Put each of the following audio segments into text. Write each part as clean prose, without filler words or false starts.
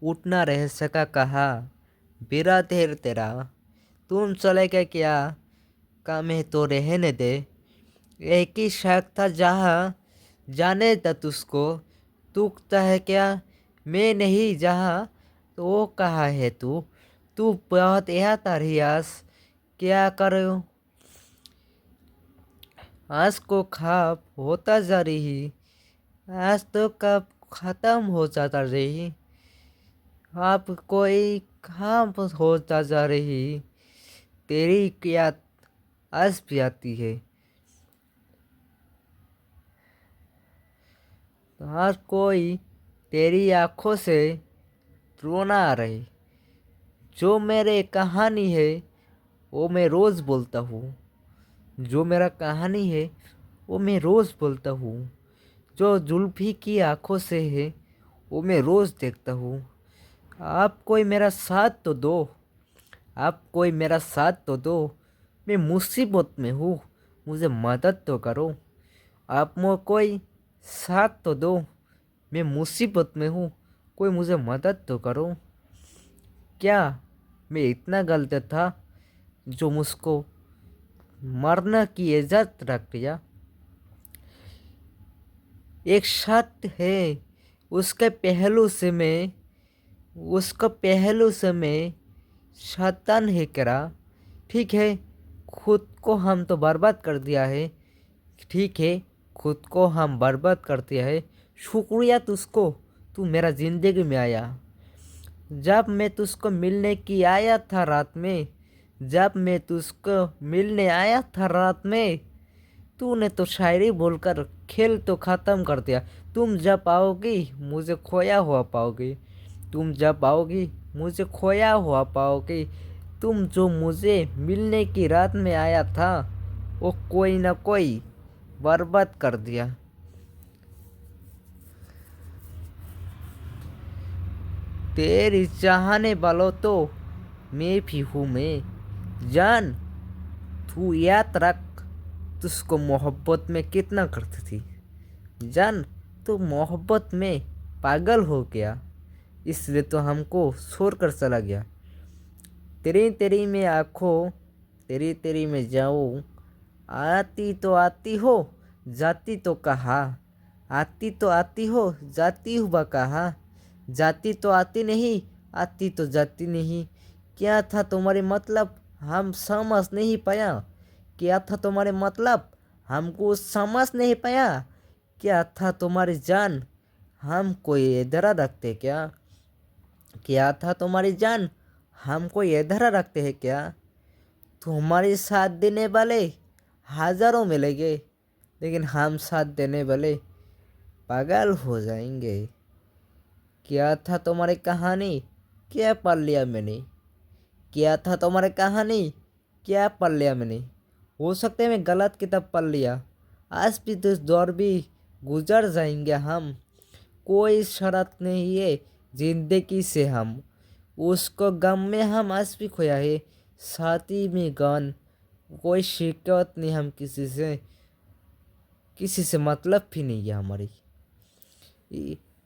उठ ना रह सका कहा, बेरा तेर तेरा, तुम चले गए क्या, काम है तो रहने दे। एक ही शक था जहाँ जाने था तुझको, तूकता है क्या, मैं नहीं जहाँ तो वो कहाँ है तू। तू बहुत यहाँ था रियाज, क्या करो, आज को खाब होता जा रही, आज तो कब ख़त्म हो जाता रही, आप कोई काम होता जा रही, तेरी क्या आज भी आती है, आज कोई तेरी आँखों से रोना आ रही। जो मेरे कहानी है वो मैं रोज़ बोलता हूँ, जो मेरा कहानी है वो मैं रोज़ बोलता हूँ, जो जुल्फी की आँखों से है वो मैं रोज़ देखता हूँ। आप कोई मेरा साथ तो दो, आप कोई मेरा साथ तो दो, मैं मुसीबत में हूँ, मुझे मदद तो करो। आप मो कोई साथ तो दो, मैं मुसीबत में हूँ, कोई मुझे मदद तो करो। क्या मैं इतना गलत था जो मुझको मरने की इजाज़त रख दिया। एक शर्त है, उसके पहलू से मैं, उसका पहलू से मैं शैतान है करा। ठीक है, खुद को हम तो बर्बाद कर दिया है, ठीक है, खुद को हम बर्बाद कर दिया है। शुक्रिया तुझको, तू मेरा ज़िंदगी में आया। जब मैं तुझको मिलने की आया था रात में, जब मैं तुझको मिलने आया था रात में, तूने तो शायरी बोलकर खेल तो ख़त्म कर दिया। तुम जब आओगी मुझे खोया हुआ पाओगी, तुम जब आओगी मुझे खोया हुआ पाओगी। तुम जो मुझे मिलने की रात में आया था वो कोई ना कोई बर्बाद कर दिया। तेरी चाहने वालों तो मैं भी हूँ मैं जान, तू याद रख, तुझको मोहब्बत में कितना करती थी जान। तू मोहब्बत में पागल हो गया, इसलिए तो हमको छोड़ कर चला गया। तेरी तेरी में आँखों, तेरी तेरी में जाऊँ, आती तो आती हो, जाती तो कहाँ, आती तो आती हो, जाती हुआ कहाँ, जाती तो आती नहीं, आती तो जाती नहीं। क्या था तुम्हारे मतलब, हम समझ नहीं पाया, क्या था तुम्हारे मतलब, हमको समझ नहीं पाया। क्या था तुम्हारी जान, हम कोई इधर रखते क्या था तुम्हारी जान, हम कोई इधर रखते हैं क्या। तुम्हारे साथ देने वाले हज़ारों मिलेंगे, लेकिन हम साथ देने वाले पागल हो जाएंगे। क्या था तुम्हारी कहानी, क्या पढ़ लिया मैंने, क्या था तुम्हारी कहानी, क्या पढ़ लिया मैंने। हो सकता है मैं गलत किताब पढ़ लिया, आज भी तो दौर भी गुजर जाएंगे हम। कोई शर्त नहीं है जिंदगी से हम, उसको गम में हम आज भी खोया है, साथी में गन, कोई शिकायत नहीं हम किसी से, किसी से मतलब भी नहीं है हमारी।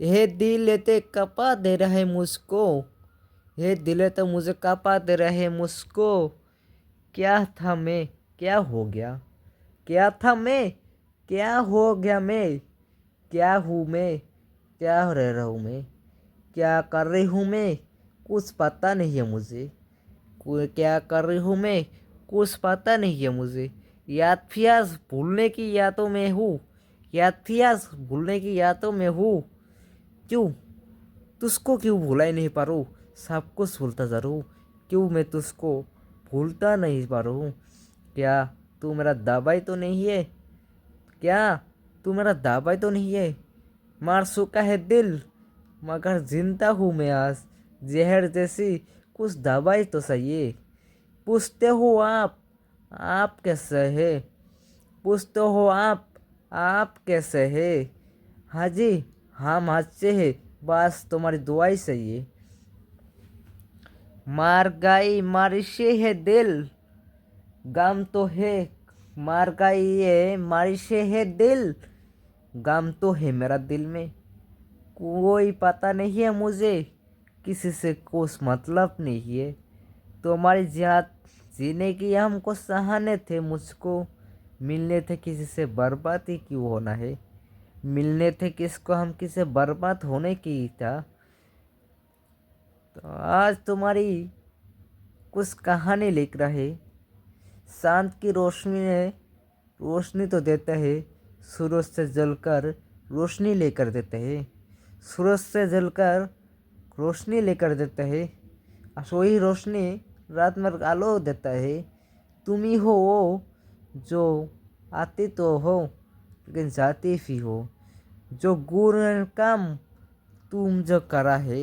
यह दिल लेते कपा दे रहे मुझको, यह दिल तो मुझे कपा दे रहे मुझको। क्या था मैं, क्या हो गया, क्या था मैं, क्या हो गया मैं, क्या हूँ मैं, क्या रह रहा हूँ मैं, क्या कर रही हूँ मैं, कुछ पता नहीं है मुझे। क्या कर रही हूँ मैं, कुछ पता नहीं है मुझे। याद फियाज भूलने की यादों में हूँ, याद फियाज भूलने की यादों में हूँ। क्यों, तुझको क्यों भुला ही नहीं पा रहा हूँ, सब कुछ भूलता जा रहा हूँ, क्यों मैं तुझको भूलता नहीं पा रहा हूँ। क्या तू मेरा दवाई तो नहीं है, क्या तू मेरा दवाई तो नहीं है। मार चुका है दिल मगर जिंदा हूँ मैं आज, जहर जैसी कुछ दवाई तो सही है। पूछते हो आप कैसे है, पूछते हो आप कैसे है। हाँ जी, हम अच्छे है, बस तुम्हारी दुआई सही है। मार गई मारिशे है दिल, गम तो है, मार गई है मारिशे है दिल, गम तो है मेरा दिल में। कोई पता नहीं है मुझे किसी से कुछ मतलब नहीं है। तुम्हारी जात जीने की हमको सहाने थे, मुझको मिलने थे, किसी से बर्बाद ही क्यों होना है। मिलने थे किसको, हम किसी बर्बाद होने की ही था। तो आज तुम्हारी कुछ कहानी लिख रहे। चांद की रोशनी ने रोशनी तो देता है, सूरज से जलकर रोशनी लेकर देता है। सूरज से जलकर रोशनी लेकर देता है, और वही रोशनी रात में आलो देता है। तुम ही हो वो जो आती तो हो लेकिन जाती भी हो। जो गुर काम तुम जो करा है,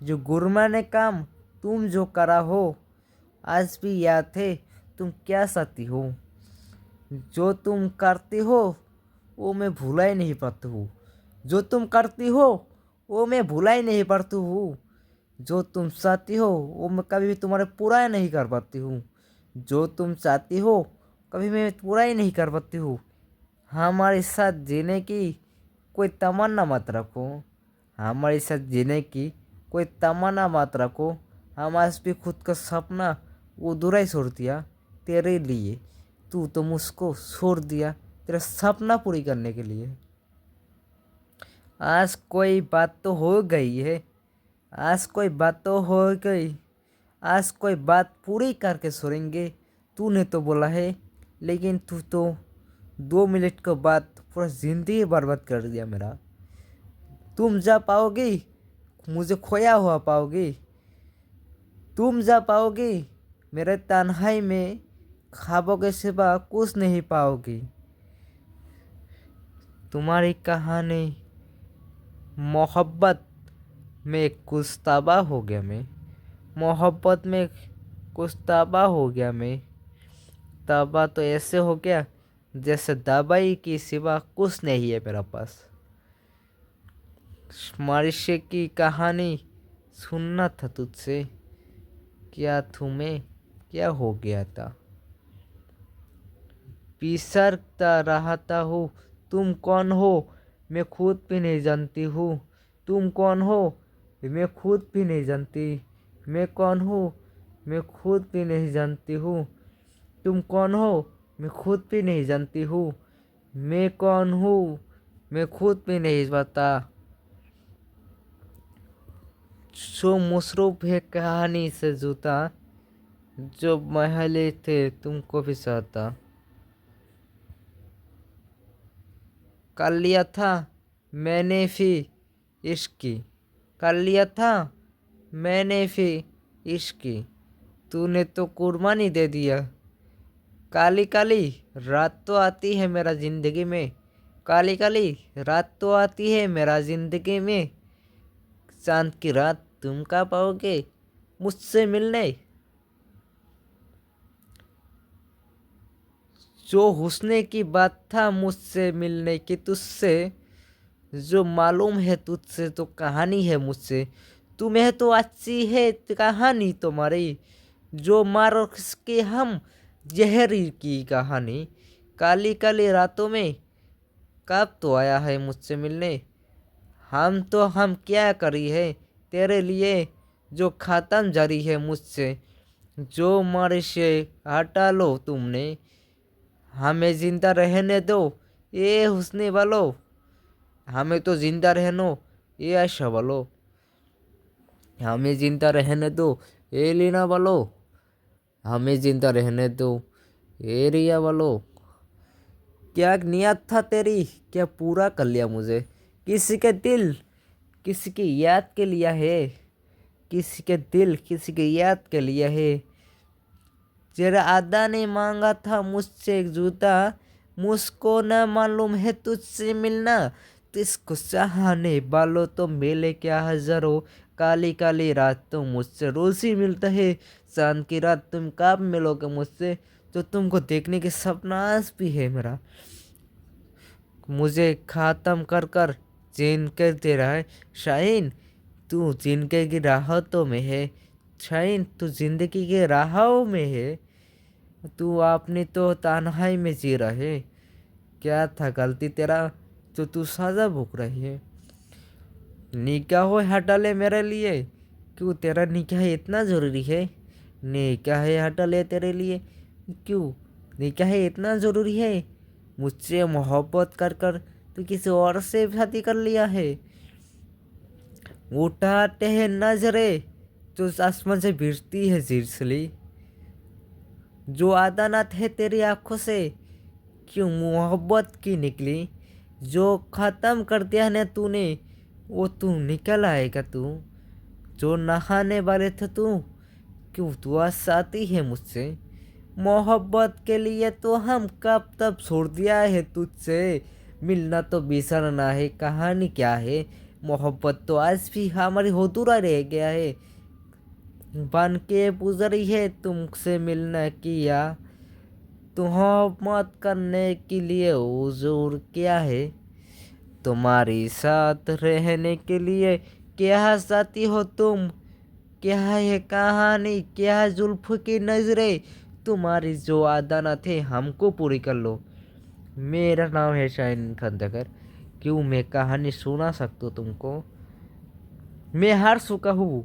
जो गुरमा ने काम तुम जो करा हो, आज भी याद है तुम क्या चाहती हो। जो तुम करती हो वो मैं भूला ही नहीं पाती हूँ। जो तुम करती हो वो मैं भूला ही नहीं पाती हूँ। जो तुम चाहती हो वो मैं कभी भी तुम्हारे पूरा ही नहीं कर पाती हूँ। जो तुम चाहती हो कभी मैं पूरा ही नहीं कर पाती हूँ। हमारे साथ जीने की कोई तमन्ना मत रखो। हमारे साथ जीने की कोई तमन्ना मत रखो। हम आज भी खुद का सपना अधूरा ही छोड़ दिया तेरे लिए। तू तो मुझको छोड़ दिया तेरा सपना पूरी करने के लिए। आज कोई बात तो हो गई है, आज कोई बात तो हो गई, आज कोई बात पूरी करके छोड़ेंगे। तूने तो बोला है, लेकिन तू तो 2 मिनट के बाद पूरा ज़िंदगी बर्बाद कर दिया मेरा। तुम जा पाओगी मुझे खोया हुआ पाओगी। तुम जा पाओगी मेरे तन्हाई में ख्वाबों के सिवा कुछ नहीं पाओगी। तुम्हारी कहानी मोहब्बत में कुछ तबाह हो गया मैं। मोहब्बत में कुछ तबाह हो गया मैं। तबाह तो ऐसे हो गया जैसे दवाई की सिवा कुछ नहीं है मेरा पास। मनुष्य की कहानी सुनना था तुझसे, क्या तुम्हें क्या हो गया था। बिसरता रहता हूँ तुम कौन हो मैं खुद भी नहीं जानती हूँ। तुम कौन हो मैं खुद भी नहीं जानती। मैं कौन हूँ मैं खुद भी नहीं जानती हूँ। तुम कौन हो मैं खुद भी नहीं जानती हूँ। मैं कौन हूँ मैं खुद भी नहीं पता। जो मसरूफ है कहानी से जूता, जो महले थे तुमको भी चाहता। कर लिया था मैंने भी इश्क की, कर लिया था मैंने भी इश्क की। तूने तो कुर्बानी दे दिया। काली काली रात तो आती है मेरा ज़िंदगी में, काली काली रात तो आती है मेरा ज़िंदगी में। चांद की रात तुम कब आओगे मुझसे मिलने। जो हुस्ने की बात था मुझसे मिलने की तुझसे, जो मालूम है तुझसे तो कहानी है मुझसे। तुम्हें तो अच्छी है कहानी तुम्हारी, जो मारो के हम जहरी की कहानी। काली काली रातों में कब तो आया है मुझसे मिलने। हम क्या करी है तेरे लिए, जो ख़त्म जारी है मुझसे। जो मारे से हटा लो तुमने, हमें ज़िंदा रहने दो ये हुस्ने वालो। हमें तो ज़िंदा रहनो ये आशा वालो। हमें ज़िंदा रहने दो ये लीना वालो। हमें ज़िंदा रहने दो ये रिया वालो। क्या नियत था तेरी, क्या पूरा कर लिया मुझे। किसी के दिल किसी की याद के लिया है, किसी के दिल किसी की याद के लिए है। तेरा आदा ने मांगा था मुझसे एक जूता, मुझको न मालूम है तुझसे मिलना। तुझको चाहने वालों तो मिले क्या हजारों, काली काली रात तो मुझसे रोज ही मिलता है। चांद की रात तुम कब मिलोगे मुझसे, तो तुमको देखने की सपना आज भी है मेरा। मुझे ख़त्म कर कर चैन कर दे रहा है शाहीन। तू जिंदगी की राहतों में है शाहीन, तू जिंदगी के राहों में है। तू आपने तो तन्हाई में जी रहा है। क्या था गलती तेरा जो तू सजा भुग रही है। निगाहों हटा ले मेरे लिए, क्यों तेरा निकाह इतना ज़रूरी है? निकाह हटा ले तेरे लिए। क्यों निकाह इतना ज़रूरी है? मुझसे मोहब्बत कर कर तू किसी और से शादी कर लिया है। उठाते हैं नजरें जो आसमान से गिरती है झिरझिली। जो अदानत है तेरी आंखों से क्यों मोहब्बत की निकली। जो ख़त्म कर दिया ने तूने वो तू निकल आएगा तू। जो नहाने वाले थे तू क्यों तू आज साथी है मुझसे। मोहब्बत के लिए तो हम कब तब छोड़ दिया है तुझसे। मिलना तो बिसरना है कहानी क्या है। मोहब्बत तो आज भी हमारी अधूरा रह गया है। बन के गुजरी है तुमसे मिलना किया। तुहमत करने के लिए हुजूर क्या है। तुम्हारी साथ रहने के लिए क्या साथी हो तुम। क्या है कहानी क्या जुल्फ की नजरें। तुम्हारी जो अदानत है हमको पूरी कर लो। मेरा नाम है शाहीन खंदकर। क्यों मैं कहानी सुना सकता हूँ तुमको। मैं हार चुका हूँ।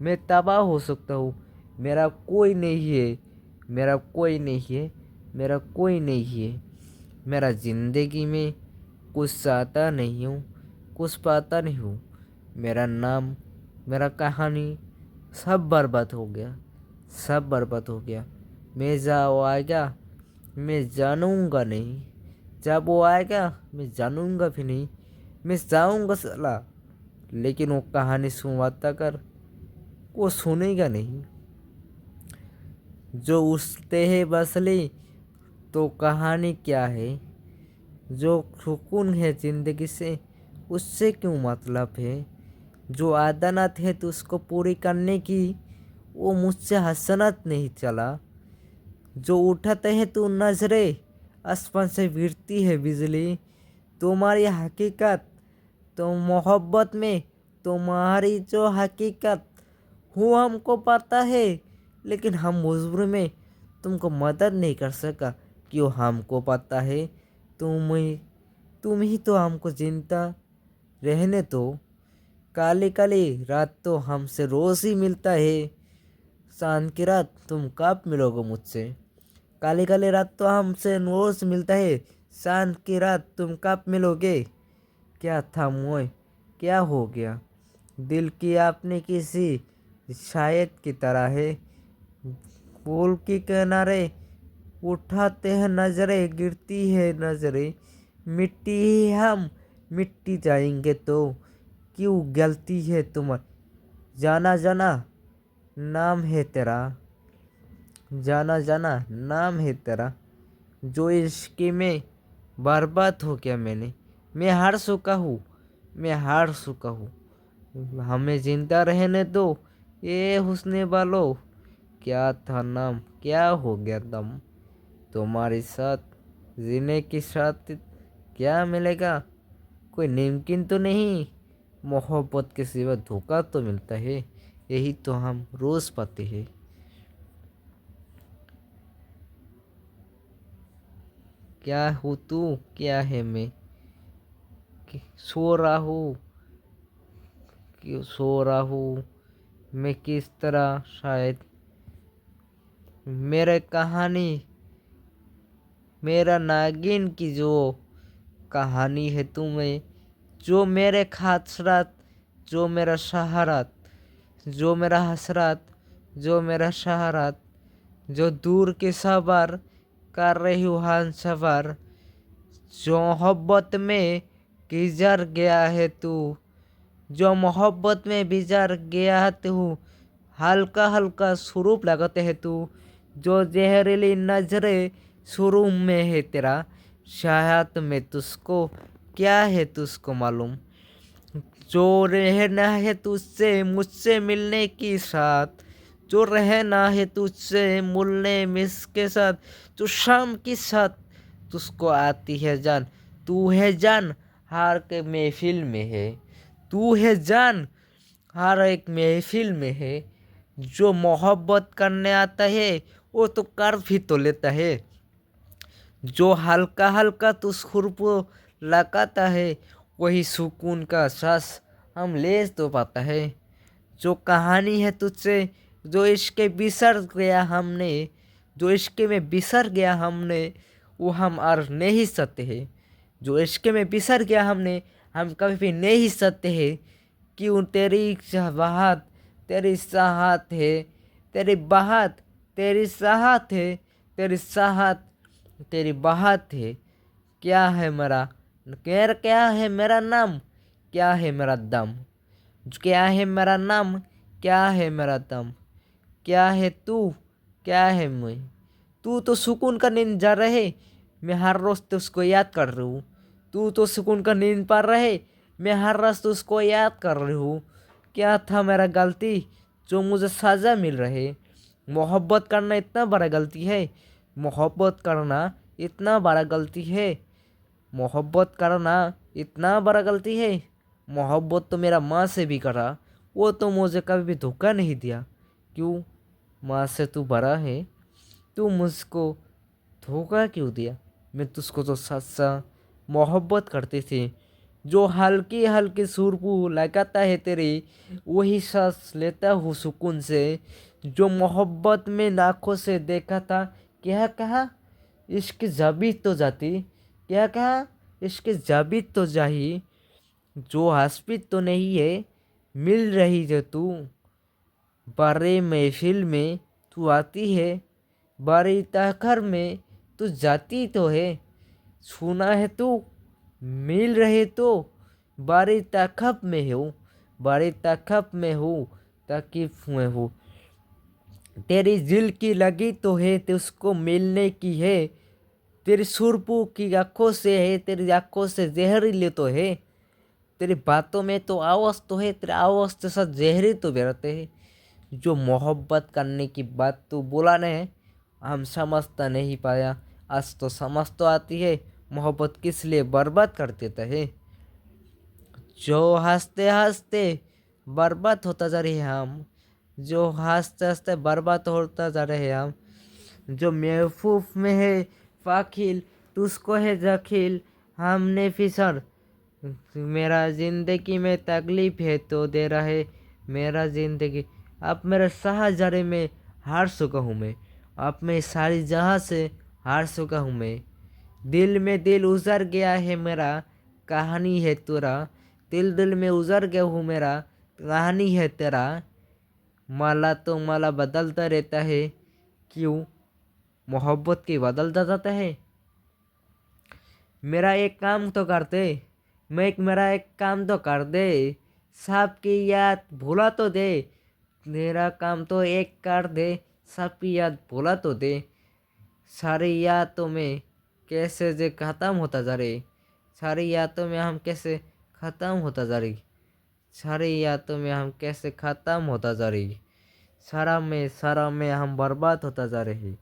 मैं तबाह हो सकता हूँ। मेरा कोई नहीं है। मेरा कोई नहीं है। मेरा कोई नहीं है। मेरा ज़िंदगी में कुछ चाहता नहीं हूँ। कुछ पाता नहीं हूँ। मेरा नाम मेरा कहानी सब बर्बाद हो गया। सब बर्बाद हो गया। मैं जब आएगा मैं जानूँगा नहीं। जब वो आएगा मैं जानूँगा भी नहीं। मैं जाऊँगा साला। लेकिन वो कहानी सुनवाता कर वो सुनेगा नहीं। जो उठते हैं बसले तो कहानी क्या है। जो सुकून है ज़िंदगी से उससे क्यों मतलब है। जो आदत है तो उसको पूरी करने की वो मुझसे हसनत नहीं चला। जो उठाते हैं तो नजरें आसमान से गिरती है बिजली। तुम्हारी हकीकत तो मोहब्बत में तुम्हारी जो हकीकत वो हमको पता है। लेकिन हम मजबूरी में तुमको मदद नहीं कर सका। क्यों हमको पता है तुम ही तो हमको जिंदा रहने दो। काली काली रात तो हमसे रोज़ ही मिलता है। शाम की रात तुम कब मिलोगे मुझसे। काली काली रात तो हमसे रोज़ मिलता है। शाम की रात तुम कब मिलोगे। क्या था मोए क्या हो गया। दिल की आपने किसी शायद की तरह है। पुल के किनारे उठाते हैं नजरें गिरती है नजरें। मिट्टी ही हम मिट्टी जाएंगे तो क्यों गलती है तुम्हारी। जाना जाना नाम है तेरा। जाना जाना नाम है तेरा। जो इश्क में बर्बाद हो गया मैं हार चुका हूँ। मैं हार चुका हूँ। हमें जिंदा रहने दो। ये हुस्ने वालों क्या था नाम क्या हो गया दम। तुम्हारे साथ जीने के साथ क्या मिलेगा। कोई नामुमकिन तो नहीं। मोहब्बत के सिवा धोखा तो मिलता है। यही तो हम रोज़ पाते हैं। क्या हूँ तू क्या है मैं। सो रहा हूँ क्यों सो रहा हूँ मैं किस तरह शायद। मेरे कहानी मेरा नागिन की जो कहानी है तुम्हें। जो मेरे खासरात जो मेरा सहारात जो मेरा हसरात जो मेरा सहारात। जो दूर के सवार कर रही हूँ हान सवार। जो मोहब्बत में गुजर गया है तू। जो मोहब्बत में बिजार गया है तू। हल्का हल्का स्वरूप लगाते है तू। जो जहरीली नजरें शुरू में है तेरा। शायद में तुझको क्या है तुझको मालूम। जो रहना है तुझसे मुझसे मिलने की साथ। जो रहना है तुझसे मिलने मिस के साथ। जो शाम की साथ तुझको आती है जान। तू है जान हार के महफिल में है। तू है जान हर एक महफिल में है। जो मोहब्बत करने आता है वो तो कर भी तो लेता है। जो हल्का हल्का तो सुर को लगाता है वही सुकून का सांस हम ले तो पाता है। जो कहानी है तुझसे, जो इश्क बिसर गया हमने, जो इश्क में बिसर गया हमने, वो हम और नहीं सकते हैं। जो इश्क में बिसर गया हमने, हम कभी भी नहीं सकते हैं। क्यों तेरी चाहत, तेरी चाहत है, तेरी बात, तेरी चाहत है, तेरी चाहत, तेरी बात है। क्या है मेरा, क्या है मेरा नाम, क्या है मेरा दम, क्या है मेरा नाम, क्या है मेरा दम, क्या है तू, क्या है मैं। तू तो सुकून का नींद जा रहे, मैं हर रोज तो उसको याद कर रही हूँ। तू तो सुकून का नींद पा रहे, मैं हर रोज तो उसको याद कर रही हूँ। क्या था मेरा गलती जो मुझे सज़ा मिल रही। मोहब्बत करना इतना बड़ा गलती है, मोहब्बत करना इतना बड़ा गलती है, मोहब्बत करना इतना बड़ा गलती है। मोहब्बत तो मेरा माँ से भी करा, वो तो मुझे कभी भी धोखा नहीं दिया। क्यों, माँ से तू बड़ा है, तू मुझको धोखा क्यों दिया। मैं तुझको तो सच्चा मोहब्बत करती थी। जो हल्की हल्की सुरपू लगाता है तेरी, वही सांस लेता हूँ सुकून से। जो मोहब्बत में आँखों से देखा था, क्या कहा इश्क जाबी तो जाती, क्या कहा इश्क जाबी तो जाही। जो हंसपी तो नहीं है, मिल रही जो तू, बारे महफिल में तू आती है, बारी ताखर में तू जाती तो है। सुना है तू मिल रहे तो, बारी ताकब में हो, बारी ताकब में हो, ताकिफ में हो। तेरी दिल की लगी तो है, तो उसको मिलने की है। तेरी सुरपू की आंखों से है, तेरी आंखों से जहरीले तो है। तेरी बातों में तो आवाज़ तो है, तेरे आवाज़ के साथ जहरी तो बहते हैं। जो मोहब्बत करने की बात तू बोला नहीं, हम समझता नहीं पाया। आज तो समझ तो आती है, मोहब्बत किस लिए बर्बाद कर देता है। जो हंसते हंसते बर्बाद होता जा रहे हैं हम, जो हंसते हंसते बर्बाद होता जा रहे हैं हम। जो महफूफ में है फाखिल, तुझको है जखील, हमने फिसर। मेरा ज़िंदगी में तकलीफ है तो दे रहा है मेरा ज़िंदगी। अब मेरे शाहजरे में हार चुका हूँ मैं, अब मैं सारी जहाँ से हार चुका हूँ मैं। दिल में दिल उजड़ गया है मेरा, कहानी है तेरा। दिल दिल में उजड़ गया हूँ मेरा, कहानी है तेरा। माला तो माला बदलता रहता है, क्यों मोहब्बत की बदलता जाता है। मेरा एक काम तो कर दे, मेरा एक काम तो कर दे, सबकी याद भुला तो दे। मेरा काम तो एक कर दे, सबकी याद भुला तो दे। सारी यादों में कैसे जे ख़त्म होता जा रही, सारी यादों में हम कैसे ख़त्म होता जा रही, सारी यादों में हम कैसे ख़त्म होता जा रही, सारा में हम बर्बाद होता जा रही।